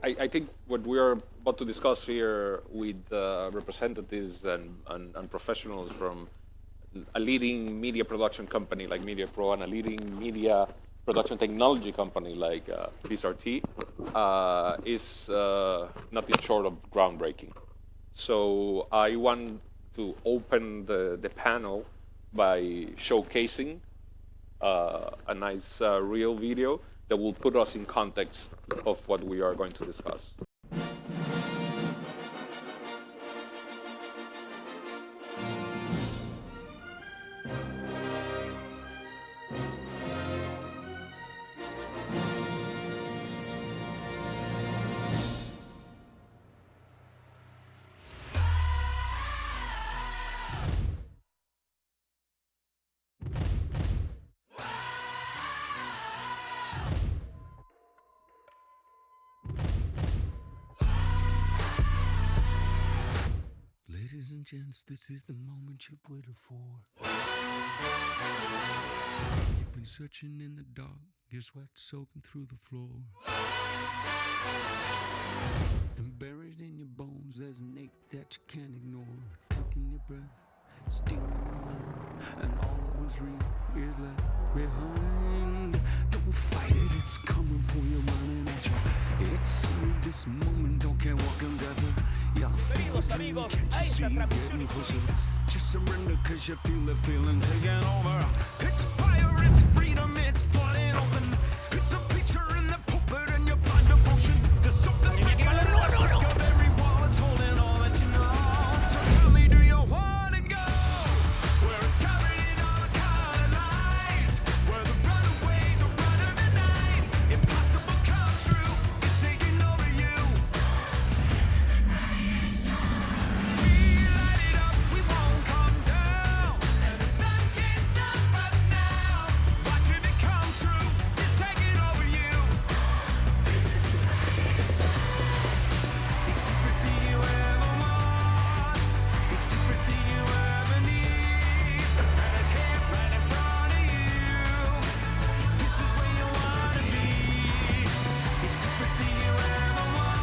I think what we are about to discuss here with representatives and professionals from a leading media production company like Media Pro and a leading media production technology company like BSRT is nothing short of groundbreaking. So I want to open the panel by showcasing a nice reel video that will put us in context of what we are going to discuss. Ladies and gents, this is the moment you've waited for. You've been searching in the dark, your sweat soaking through the floor. And buried in your bones, there's an ache that you can't ignore. Taking your breath, stealing your mind, and all that was real is left behind. Don't fight it, it's coming for you, running at you. It's only this moment, don't care what can gather. Queridos amigos, a esta transmisión. Just surrender cause you feel the feeling taking over. It's fire, it's freedom, it's flooding open. It's a picture in the pulpit and your blind devotion. There's something wicked in the back of every wall. It's holding all that you know. So tell me, do you wanna go where it's covered in all the colored lights, where the runaways are running the night? Impossible comes true, it's taking over you. We light it up, we won't come down, and the sun can't stop us now. Watching it come true, it's taking over you. It's everything you ever want, it's everything you ever need, and it's here right in front of you. This is where you wanna be. It's everything you ever want,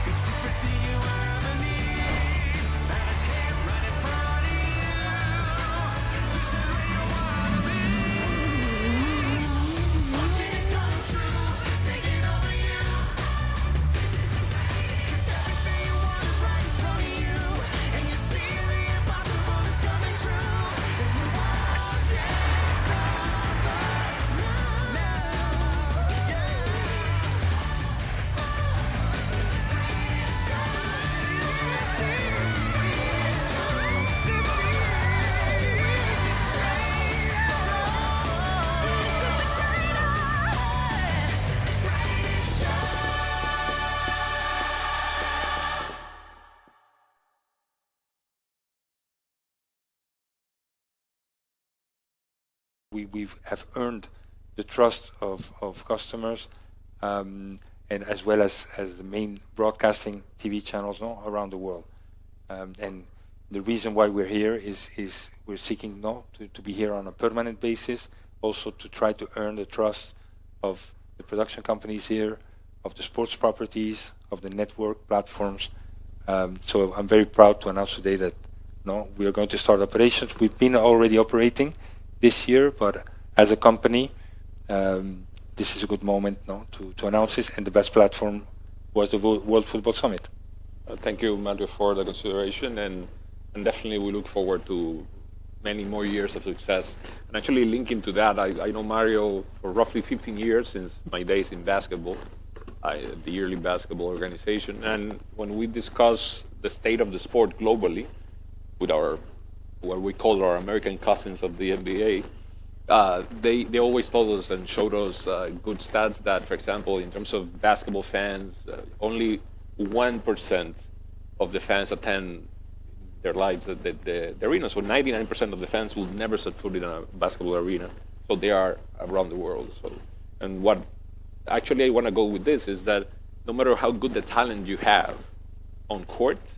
it's everything you ever need, and it's here right in front of you. This is where you wanna be. Watching it come true, it's taking over you. 'Cause everything you want is right in front of you, and you see the impossible is coming true. And the walls can't stop us now. This is the greatest show. This is the greatest show. This is the greatest show. This is the greatest show. We have earned the trust of customers, and as well as the main broadcasting TV channels around the world. And the reason why we're here is we're seeking to be here on a permanent basis, also to try to earn the trust of the production companies here, of the sports properties, of the network platforms. So I'm very proud to announce today that we are going to start operations. We've been already operating this year, but as a company, this is a good moment to announce this, and the best platform was the World Football Summit. Thank you, Mario, for the consideration, and definitely we look forward to many more years of success. And actually linking to that, I know Mario for roughly 15 years since my days in basketball, the yearly basketball organization. And when we discuss the state of the sport globally with our, what we call our American cousins of the NBA, they always told us and showed us good stats that, for example, in terms of basketball fans, only 1% of the fans attend their lives at the arena. So 99% of the fans will never set foot in a basketball arena. So they are around the world. So, and what actually I want to go with this is that no matter how good the talent you have on court,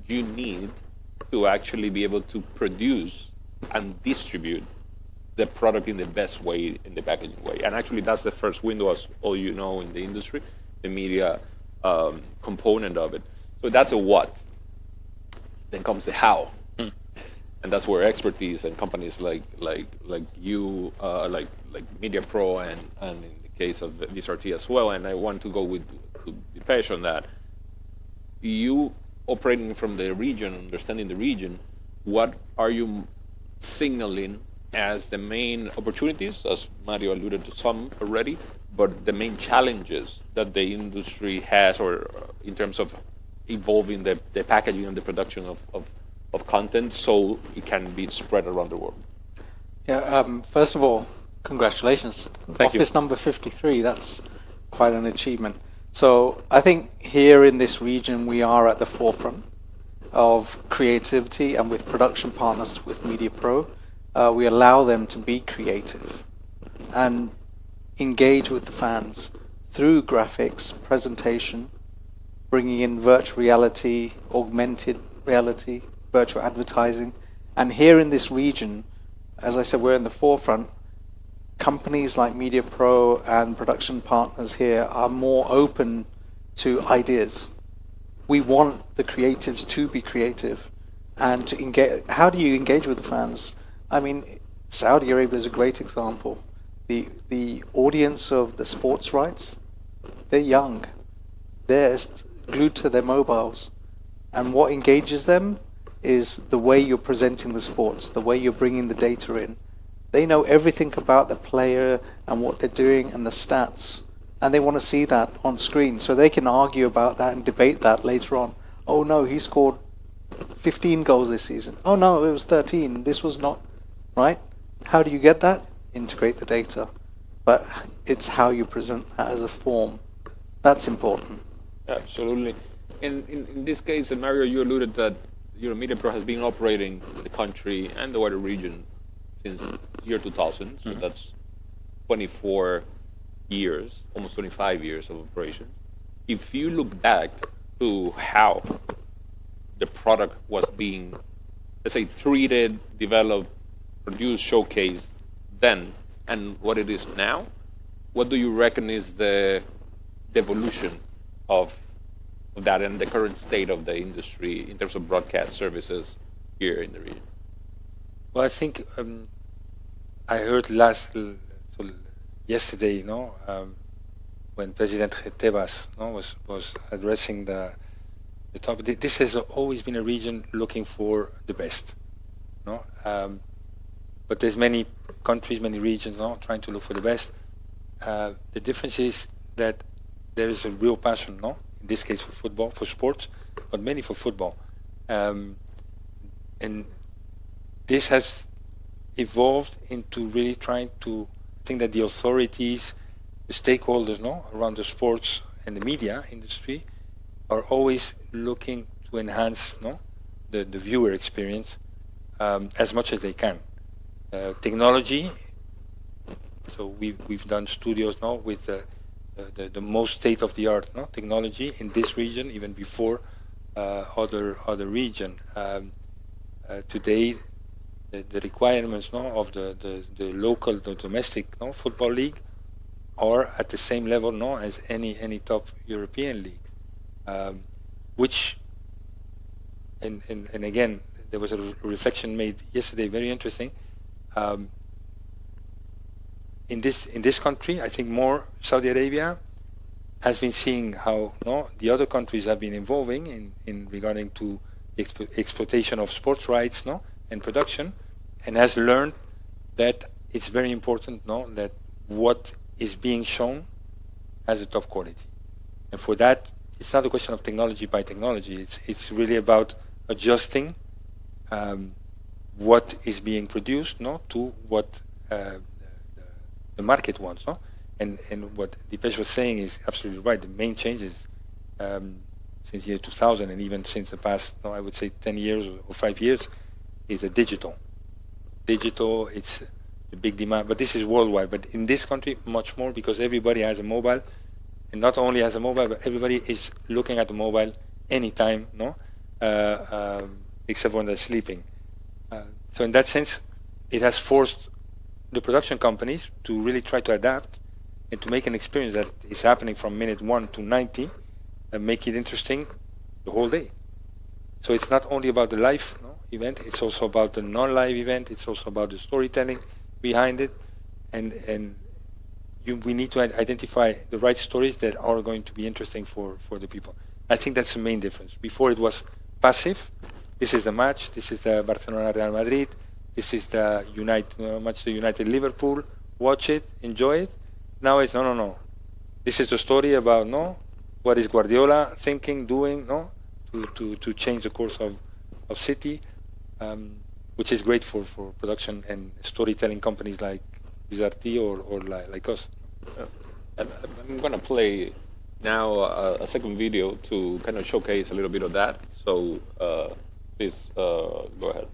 you need to actually be able to produce and distribute the product in the best way, in the packaging way. And actually, that's the first window, as all you know, in the industry, the media component of it. So that's a what. Then comes the how. And that's where expertise and companies like you, like Media Pro, and in the case of this RT as well. And I want to go with Dipesh on that. You operating from the region, understanding the region, what are you signaling as the main opportunities, as Mario alluded to some already, but the main challenges that the industry has, or in terms of evolving the packaging and the production of content so it can be spread around the world? Yeah, first of all, congratulations. Thank you. Office number 53, that's quite an achievement. So I think here in this region we are at the forefront of creativity, and with production partners with Media Pro, we allow them to be creative and engage with the fans through graphics, presentation, bringing in virtual reality, augmented reality, virtual advertising. And here in this region, as I said, we're in the forefront. Companies like Media Pro and production partners here are more open to ideas. We want the creatives to be creative and to engage. How do you engage with the fans? I mean, Saudi Arabia is a great example. The audience of the sports rights, they're young. They're glued to their mobiles. And what engages them is the way you're presenting the sports, the way you're bringing the data in. They know everything about the player and what they're doing and the stats, and they want to see that on screen so they can argue about that and debate that later on. Oh no, he scored 15 goals this season. Oh no, it was 13. This was not, right? How do you get that? Integrate the data. But it's how you present that as a form. That's important. Absolutely. In this case, and Mario, you alluded that Media Pro has been operating in the country and the wider region since year 2000, so that's 24 years, almost 25 years of operation. If you look back to how the product was being, let's say, treated, developed, produced, showcased then, and what it is now, what do you reckon is the evolution of that and the current state of the industry in terms of broadcast services here in the region? Well, I think I heard yesterday, when President Tebas was addressing the topic. This has always been a region looking for the best, but there's many countries, many regions, trying to look for the best. The difference is that there is a real passion, in this case for football, for sports, but mainly for football, and this has evolved into really trying to think that the authorities, the stakeholders, around the sports and the media industry, are always looking to enhance, the viewer experience as much as they can. Technology. So we've done studios now with the most state-of-the-art technology in this region, even before other region. Today, the requirements of the local, the domestic football league are at the same level as any top European league, which and again there was a reflection made yesterday, very interesting. In this country, I think more Saudi Arabia has been seeing how the other countries have been evolving in regarding to the exploitation of sports rights and production, and has learned that it's very important that what is being shown has a top quality. And for that, it's not a question of technology by technology. It's really about adjusting what is being produced to what the market wants. And what Dipesh was saying is absolutely right. The main changes since year 2000 and even since the past, I would say 10 years or 5 years, is a digital. Digital, it's a big demand, but this is worldwide. But in this country, much more, because everybody has a mobile, and not only has a mobile, but everybody is looking at the mobile anytime, except when they're sleeping. So in that sense, it has forced the production companies to really try to adapt and to make an experience that is happening from minute 1 to 90 and make it interesting the whole day. So it's not only about the live event, it's also about the non-live event, it's also about the storytelling behind it, and we need to identify the right stories that are going to be interesting for the people. I think that's the main difference. Before it was passive. This is the match. This is the Barcelona Real Madrid. This is the Manchester United Liverpool. Watch it, enjoy it. Now it's no. This is the story about what is Guardiola thinking, doing, to change the course of City, which is great for production and storytelling companies like Bizarti or like us. I'm going to play now a second video to kind of showcase a little bit of that. So please go ahead.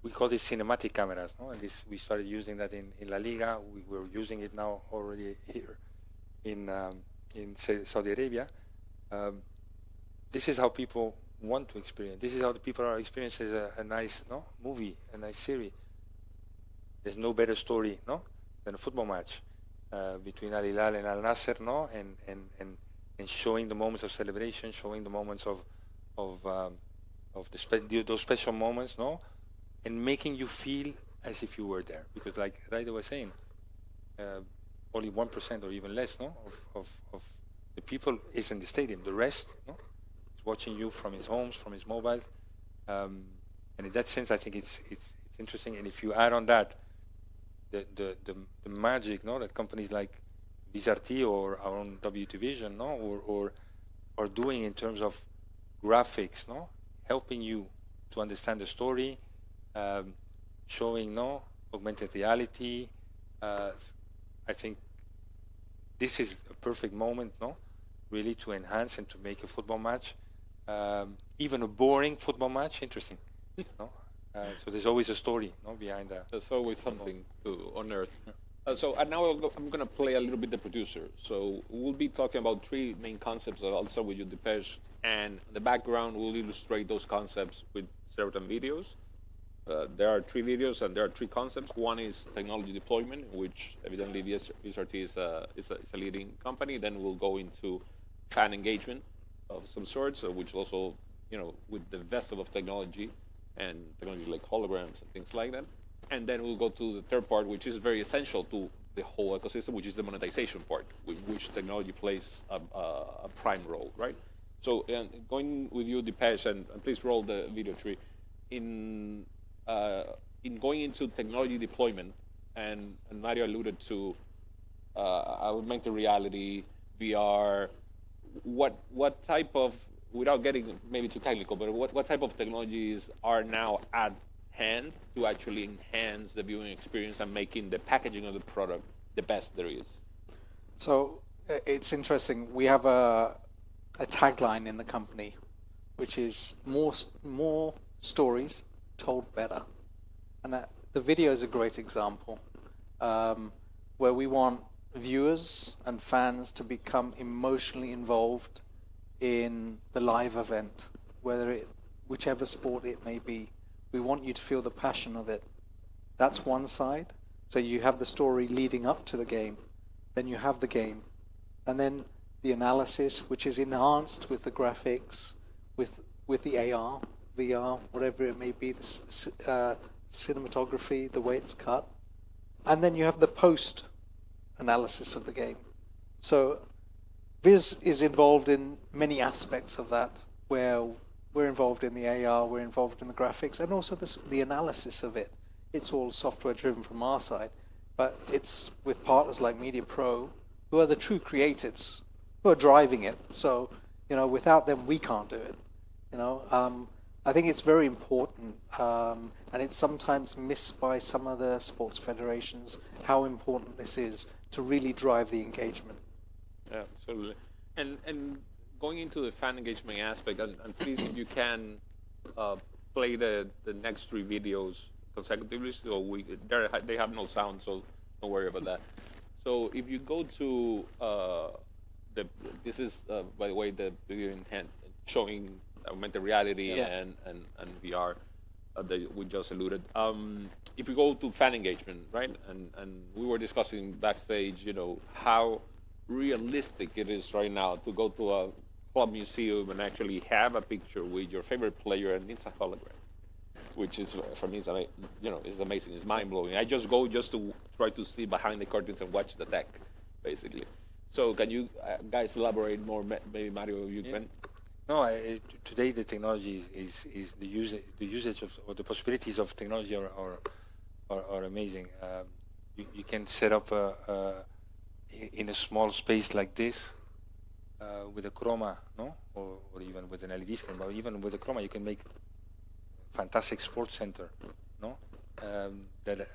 We call this cinematic cameras, and we started using that in La Liga. We're using it now already here in Saudi Arabia. This is how people want to experience. This is how the people are experiencing a nice movie, a nice series. There's no better story than a football match between Al Hilal and Al Nasser, and showing the moments of celebration, showing the moments of those special moments, and making you feel as if you were there. Because like Rayde was saying, only 1% or even less of the people is in the stadium. The rest is watching you from his homes, from his mobile. And in that sense, I think it's interesting. And if you add on that the magic that companies like Bizarti or our own WT Vision or are doing in terms of graphics, helping you to understand the story, showing augmented reality. I think this is a perfect moment, really to enhance and to make a football match, even a boring football match, interesting. So there's always a story behind that. There's always something to unearth. So now I'm going to play a little bit the producer. So we'll be talking about three main concepts. I'll start with you, Dipesh. And in the background, we'll illustrate those concepts with certain videos. There are three videos and there are three concepts. One is technology deployment, which evidently VSRT is a leading company. Then we'll go into fan engagement of some sorts, which also, with the vessel of technology and technology like holograms and things like that. And then we'll go to the third part, which is very essential to the whole ecosystem, which is the monetization part, which technology plays a prime role, right? So going with you, Dipesh, and please roll the video tree. In going into technology deployment, and Mario alluded to augmented reality, VR, what type of, without getting maybe too technical, but what type of technologies are now at hand to actually enhance the viewing experience and making the packaging of the product the best there is? So it's interesting. We have a tagline in the company which is more stories told better. And the video is a great example, where we want viewers and fans to become emotionally involved in the live event, whichever sport it may be. We want you to feel the passion of it. That's one side. So you have the story leading up to the game, then you have the game, and then the analysis, which is enhanced with the graphics, with the AR, VR, whatever it may be, the cinematography, the way it's cut, and then you have the post analysis of the game. So Viz is involved in many aspects of that, where we're involved in the AR, we're involved in the graphics, and also the analysis of it. It's all software driven from our side, but it's with partners like Media Pro, who are the true creatives, who are driving it. So, without them, we can't do it. I think it's very important, and it's sometimes missed by some of the sports federations, how important this is to really drive the engagement. Yeah, absolutely. And going into the fan engagement aspect, and please, if you can, play the next 3 videos consecutively. So they have no sound, so don't worry about that. So if you go to this is by the way the video in hand showing augmented reality and VR that we just alluded. If you go to fan engagement, right, and we were discussing backstage, how realistic it is right now to go to a club museum and actually have a picture with your favorite player and it's a hologram, which is, for me, is amazing. It's mind blowing. I just go just to try to see behind the curtains and watch the deck, basically. So can you guys elaborate more? Maybe Mario, you can. No, today the technology is the usage of, or the possibilities of technology are amazing. You can set up in a small space like this with a chroma, no, or even with an LED screen. But even with a chroma, you can make fantastic sports center, no, that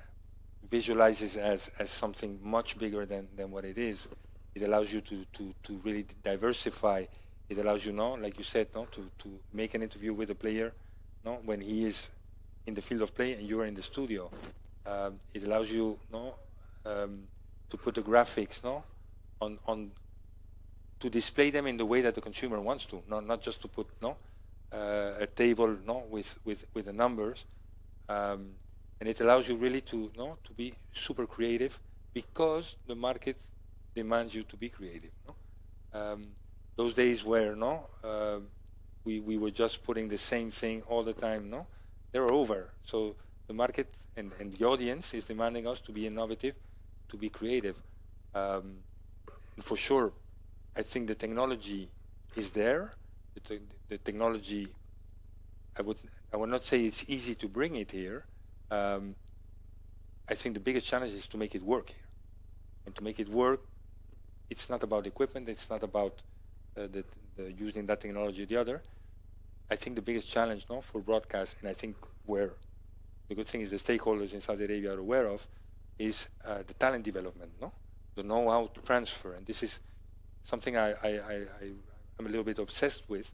visualizes as something much bigger than what it is. It allows you to really diversify. It allows you, like you said, to make an interview with a player, when he is in the field of play and you are in the studio. It allows you, to put the graphics, on to display them in the way that the consumer wants to, not just to put, a table, with the numbers, and it allows you really to be super creative because the market demands you to be creative. Those days where we were just putting the same thing all the time, they're over. So the market and the audience is demanding us to be innovative, to be creative. And for sure, I think the technology is there. The technology, I would not say it's easy to bring it here. I think the biggest challenge is to make it work here. And to make it work, it's not about equipment, it's not about the using that technology or the other. I think the biggest challenge for broadcast, and I think where the good thing is the stakeholders in Saudi Arabia are aware of, is the talent development, the know-how to transfer. And this is something I'm a little bit obsessed with.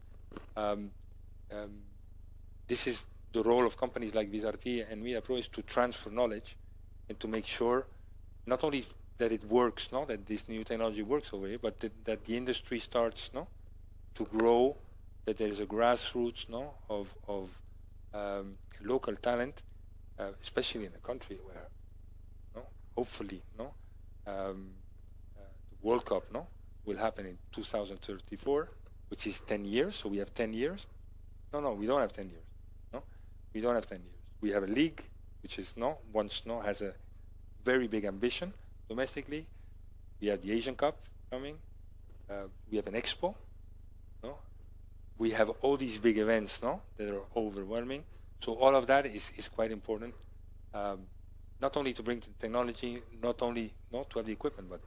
This is the role of companies like VizRT and Media Pro, is to transfer knowledge and to make sure not only that it works, that this new technology works over here, but that the industry starts to grow, that there is a grassroots of local talent, especially in a country where hopefully the World Cup will happen in 2034, which is 10 years, so we have 10 years. No, we don't have 10 years. We don't have 10 years. We have a league, which is has a very big ambition domestically. We have the Asian Cup coming. We have an Expo. We have all these big events that are overwhelming. So all of that is quite important. Not only to bring the technology, not only to have the equipment, but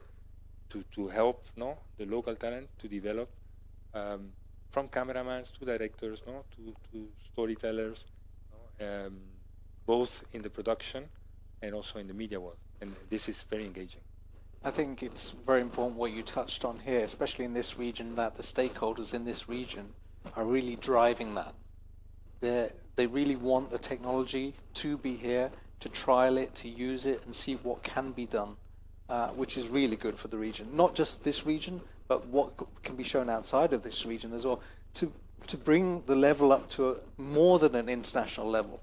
to help the local talent to develop, from cameramans to directors, to storytellers, both in the production and also in the media world. And this is very engaging. I think it's very important what you touched on here, especially in this region, that the stakeholders in this region are really driving that. They really want the technology to be here, to trial it, to use it, and see what can be done, which is really good for the region. Not just this region, but what can be shown outside of this region as well, to bring the level up to more than an international level.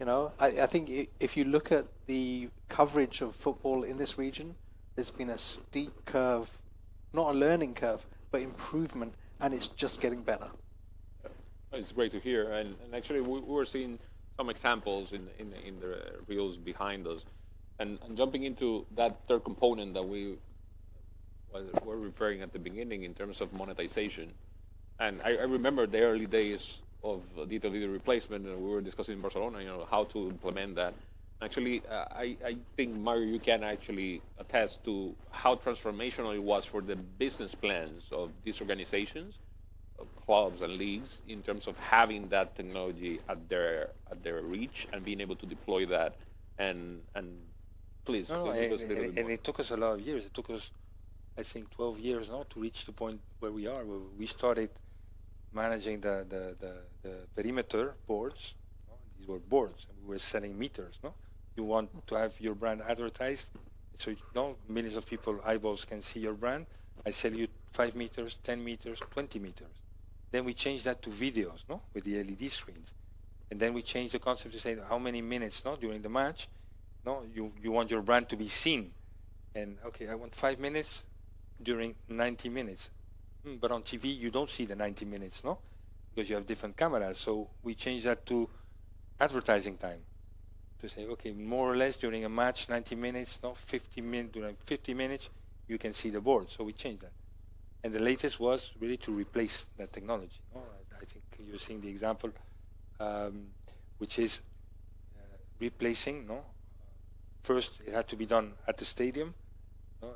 You know, I think if you look at the coverage of football in this region, there's been a steep curve, not a learning curve, but improvement, and it's just getting better. It's great to hear, and actually we were seeing some examples in the reels behind us, and jumping into that third component that we were referring at the beginning in terms of monetization. And I remember the early days of digital video replacement, and we were discussing in Barcelona, you know, how to implement that. Actually, I think, Mario, you can actually attest to how transformational it was for the business plans of these organizations, of clubs and leagues, in terms of having that technology at their reach and being able to deploy that. And please, No, give us a little bit and more. it took us a lot of years. It took us, I think, 12 years now to reach the point where we are. Where we started managing the perimeter boards. No? These were boards, and we were selling meters. No, you want to have your brand advertised, so millions of people, eyeballs, can see your brand. I sell you 5 meters, 10 meters, 20 meters. Then we changed that to videos, no, with the LED screens, and then we changed the concept to say how many minutes, no, during the match, no, you want your brand to be seen, and okay, I want 5 minutes during 90 minutes. But on TV, you don't see the 90 minutes, no? Because you have different cameras. So we changed that to advertising time. To say, okay, more or less during a match, 90 minutes, no? 50 minutes, during 50 minutes, you can see the board. So we changed that. And the latest was really to replace that technology. No? I think you're seeing the example, which is replacing, no? First, it had to be done at the stadium, no?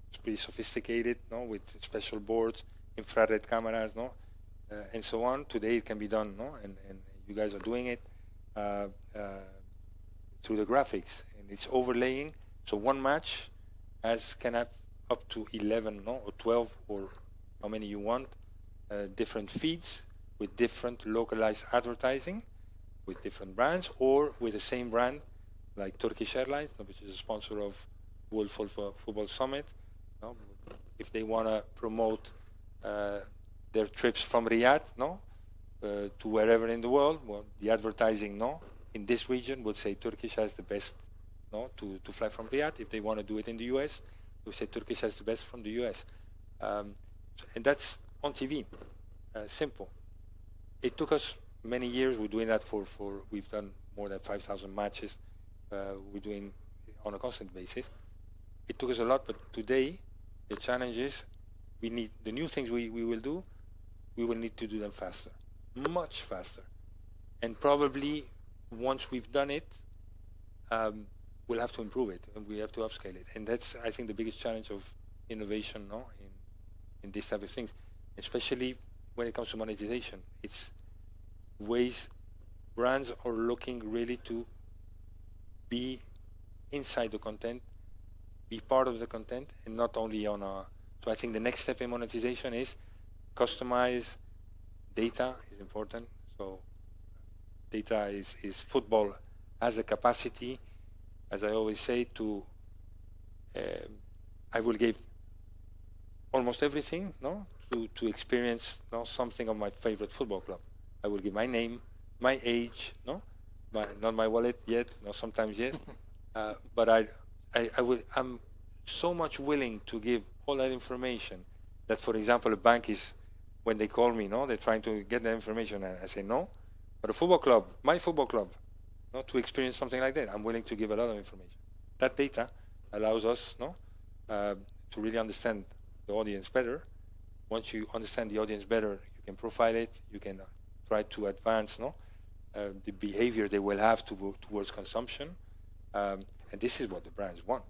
It's pretty sophisticated, no, with special boards, infrared cameras, no, and so on. Today it can be done, no, and you guys are doing it through the graphics, and it's overlaying. So one match can have up to 11, no, or 12, or how many you want, different feeds with different localized advertising, with different brands, or with the same brand, like Turkish Airlines, which is a sponsor of World Football Summit. No? If they want to promote their trips from Riyadh, no, to wherever in the world, well, the advertising, no, in this region would say Turkish has the best, no, to fly from Riyadh. If they want to do it in the US, they would say Turkish has the best from the US, and that's on TV. Simple. It took us many years. We're doing that we've done more than 5,000 matches. We're doing on a constant basis. It took us a lot, but today the challenge is we need the new things we will do. We will need to do them faster, much faster, and probably once we've done it, we'll have to improve it and we have to upscale it. And that's, I think, the biggest challenge of innovation, no, in this type of things, especially when it comes to monetization. It's ways brands are looking really to be inside the content, be part of the content, and not only on a. So I think the next step in monetization is customize. Data is important. So data is football has the capacity, as I always say, to. I will give almost everything, no, to experience, no, something of my favorite football club. I will give my name, my age, no, not my wallet yet, no, sometimes yet, but I'm so much willing to give all that information that, for example, a bank is, when they call me, no, they're trying to get the information, and I say no, but a football club, my football club, no, to experience something like that, I'm willing to give a lot of information. That data allows us, no, to really understand the audience better. Once you understand the audience better, you can profile it, you can try to advance, no, the behavior they will have towards consumption, and this is what the brands want.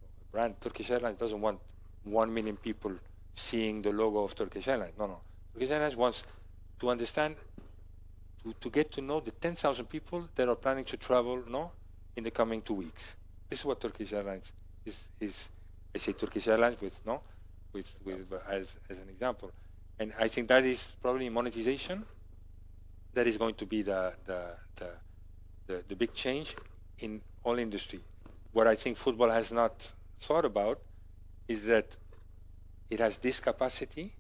The brand Turkish Airlines doesn't want 1 million people seeing the logo of Turkish Airlines. No. Turkish Airlines wants to understand, to get to know the 10,000 people that are planning to travel, no, in the coming 2 weeks. This is what Turkish Airlines is. I say Turkish Airlines with as an example. And I think that is probably monetization. That is going to be the big change in all industry. What I think football has not thought about is that it has this capacity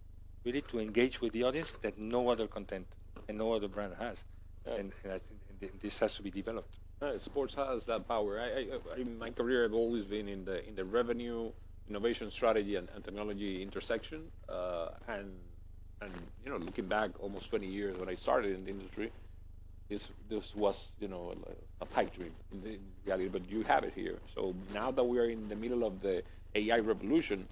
really to engage with the audience that no other content and no other brand has. Yeah. And I think this has to be developed. Sports has that power. In my career, I've always been in the revenue, innovation, strategy, and technology intersection. And looking back almost 20 years when I started in the industry, this was a pipe dream in reality. But you have it here. So now that we are in the middle of the AI revolution,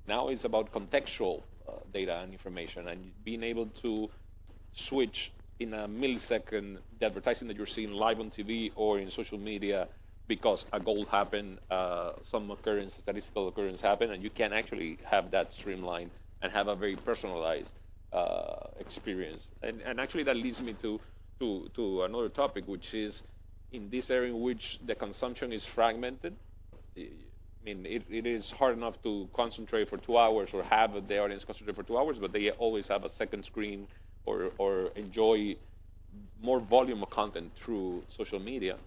now it's about contextual data and information and being able to switch in a millisecond the advertising that you're seeing live on TV or in social media because a goal happened, some occurrence, statistical occurrence happened, and you can actually have that streamlined and have a very personalized experience. And actually that leads me to another topic, which is in this area in which the consumption is fragmented. I mean, it is hard enough to concentrate for 2 hours or have the audience concentrate for 2 hours, but they always have a second screen or enjoy more volume of content through social media.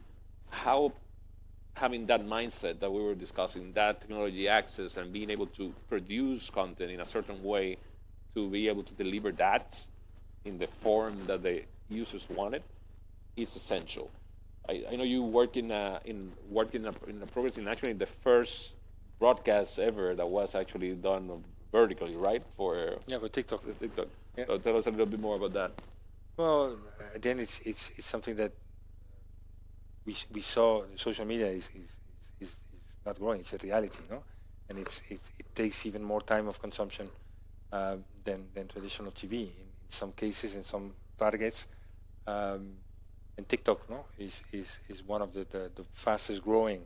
How having that mindset that we were discussing, that technology access and being able to produce content in a certain way to be able to deliver that in the form that the users wanted is essential. I know you work in a progress in actually the first broadcast ever that was actually done vertically, right? For TikTok. TikTok. Yeah. So tell us a little bit more about that. Well, again, it's something that we saw. Social media is not growing; it's a reality, no? And it takes even more time of consumption than traditional TV in some cases, in some targets. And TikTok, no, is one of the fastest growing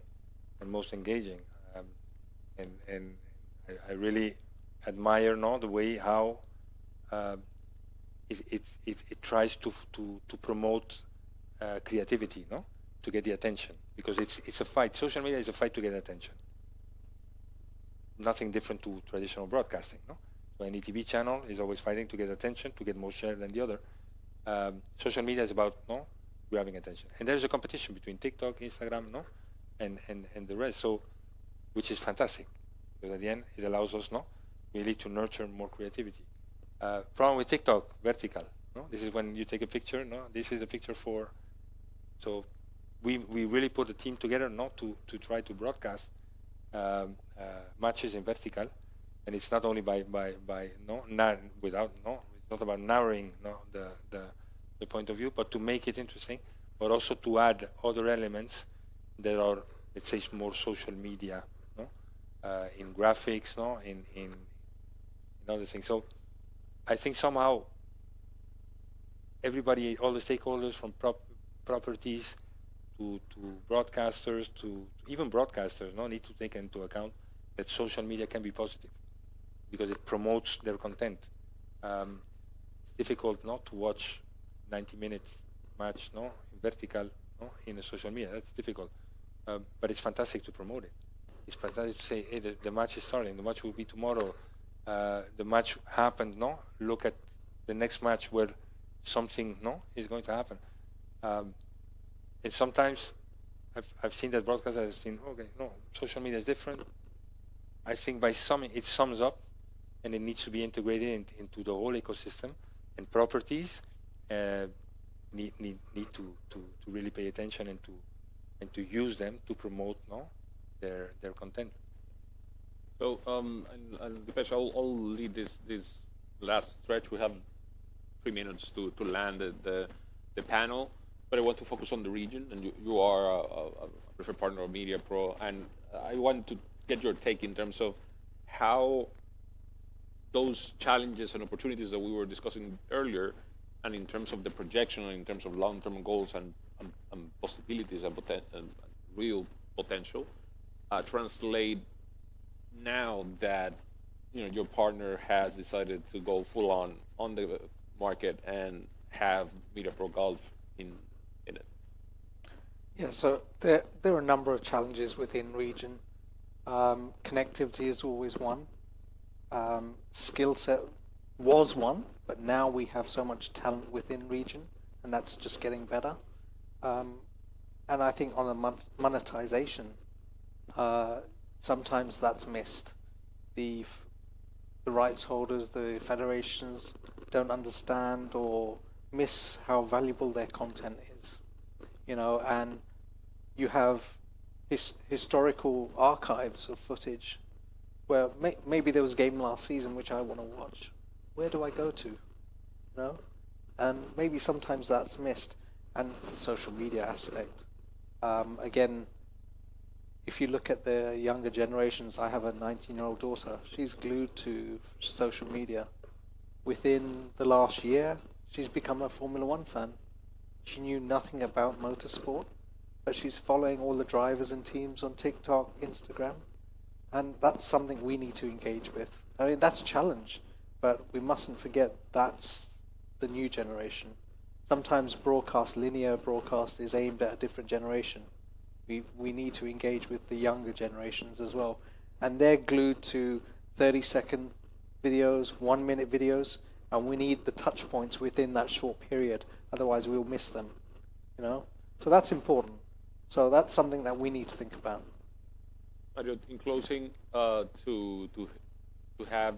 and most engaging. And I really admire, no, the way how it tries to promote creativity, no, to get the attention, because it's a fight. Social media is a fight to get attention. Nothing different to traditional broadcasting, no. So any TV channel is always fighting to get attention, to get more share than the other. Social media is about, no, grabbing attention, and there's a competition between TikTok, Instagram, no, and the rest. So, which is fantastic, because at the end it allows us, no, really to nurture more creativity. Problem with TikTok, vertical, no. This is when you take a picture, no. This is a picture for. So, we really put a team together, no, to try to broadcast matches in vertical, and it's not only by no, without, no. It's not about narrowing, no, the point of view, but to make it interesting, but also to add other elements that are, let's say, more social media, no, in graphics, no, in other things. So I think somehow everybody, all the stakeholders from properties to broadcasters to even broadcasters, no, need to take into account that social media can be positive because it promotes their content. It's difficult not to watch 90-minute match, no, in vertical, no, in the social media. That's difficult, but it's fantastic to promote it. It's fantastic to say, hey, the match is starting. The match will be tomorrow. The match happened, no. Look at the next match where something, no, is going to happen. And sometimes I've seen that broadcasters have seen, okay, no, social media is different. I think by summing, it sums up, and it needs to be integrated into the whole ecosystem, and properties need to really pay attention and to use them to promote, no, their content. So and Dipesh, I'll lead this last stretch. We have 3 minutes to land the panel, but I want to focus on the region, and you are a preferred partner of Media Pro, and I want to get your take in terms of how those challenges and opportunities that we were discussing earlier, and in terms of the projection, and in terms of long-term goals and possibilities and real potential, translate now that your partner has decided to go full on the market and have Media Pro Golf in it. Yeah, so there are a number of challenges within region. Connectivity is always one. Skill set was one, but now we have so much talent within region, and that's just getting better. And I think on the monetization, sometimes that's missed. The rights holders, the federations don't understand or miss how valuable their content is, you know, and you have historical archives of footage where maybe there was a game last season which I want to watch. Where do I go to? You know? And maybe sometimes that's missed. And the social media aspect. Again, if you look at the younger generations, I have a 19-year-old daughter. She's glued to social media. Within the last year, she's become a Formula One fan. She knew nothing about motorsport, but she's following all the drivers and teams on TikTok, Instagram, and that's something we need to engage with. I mean, that's a challenge, but we mustn't forget that's the new generation. Sometimes linear broadcast is aimed at a different generation. We need to engage with the younger generations as well. And they're glued to 30-second videos, 1-minute videos, and we need the touch points within that short period. Otherwise, we'll miss them, you know? So that's important. So that's something that we need to think about. Mario, in closing, to have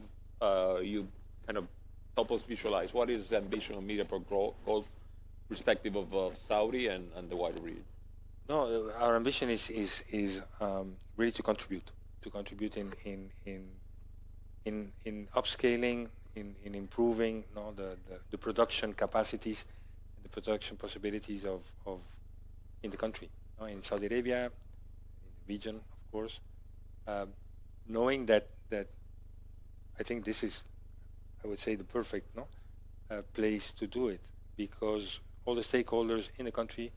you kind of help us visualize what is the ambition of Media Pro Golf, respective of Saudi and the wider region? No, our ambition is really to contribute in upscaling, in improving, you know, the production capacities, and the production possibilities of in the country, you know, in Saudi Arabia, in the region, of course, knowing that I think this is, I would say, the perfect place to do it, because all the stakeholders in the country,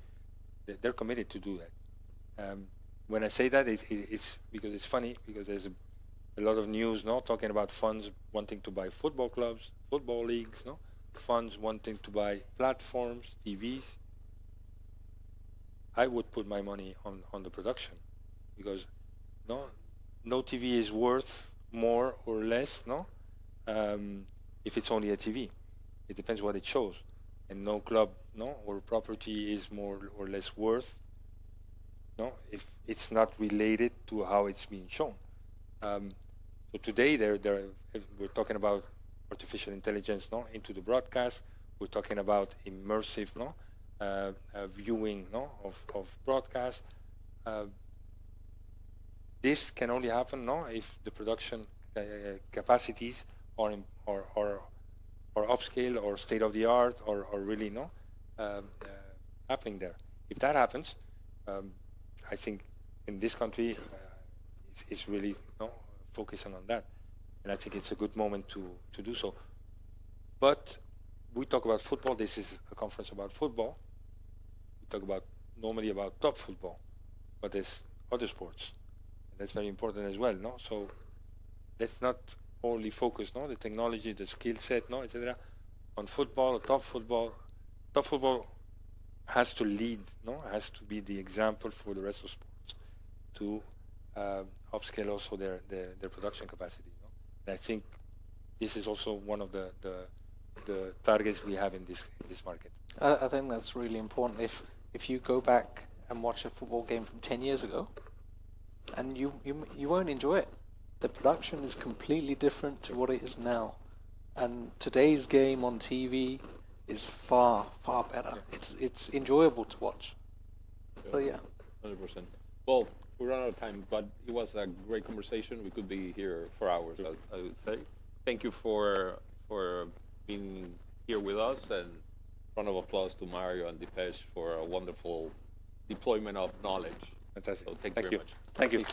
they're committed to do that. When I say that, it's because it's funny, because there's a lot of news now talking about funds wanting to buy football clubs, football leagues, no? Funds wanting to buy platforms, TVs. I would put my money on the production, because no TV is worth more or less, if it's only a TV. It depends what it shows. And no club, or property is more or less worth, if it's not related to how it's being shown. So today, we're talking about artificial intelligence, into the broadcast. We're talking about immersive, viewing, of broadcast. This can only happen, if the production capacities are upscale or state of the art or really happening there. If that happens, I think in this country it's really focusing on that, and I think it's a good moment to do so. But we talk about football. This is a conference about football. We talk normally about top football, but there's other sports, and that's very important as well. So let's not only focus, the technology, the skill set, etc., on football or top football. Top football has to lead, has to be the example for the rest of sports to upscale also their production capacity. And I think this is also one of the targets we have in this market. I think that's really important. If you go back and watch a football game from 10 years ago, and you won't enjoy it. The production is completely different to what it is now, and today's game on TV is far better. It's enjoyable to watch. So yeah, 100%. Well, we run out of time, but it was a great conversation. We could be here for hours, I would say. Thank you for being here with us, and round of applause to Mario and Dipesh for a wonderful deployment of knowledge. Fantastic. So thank you very much. Thank you.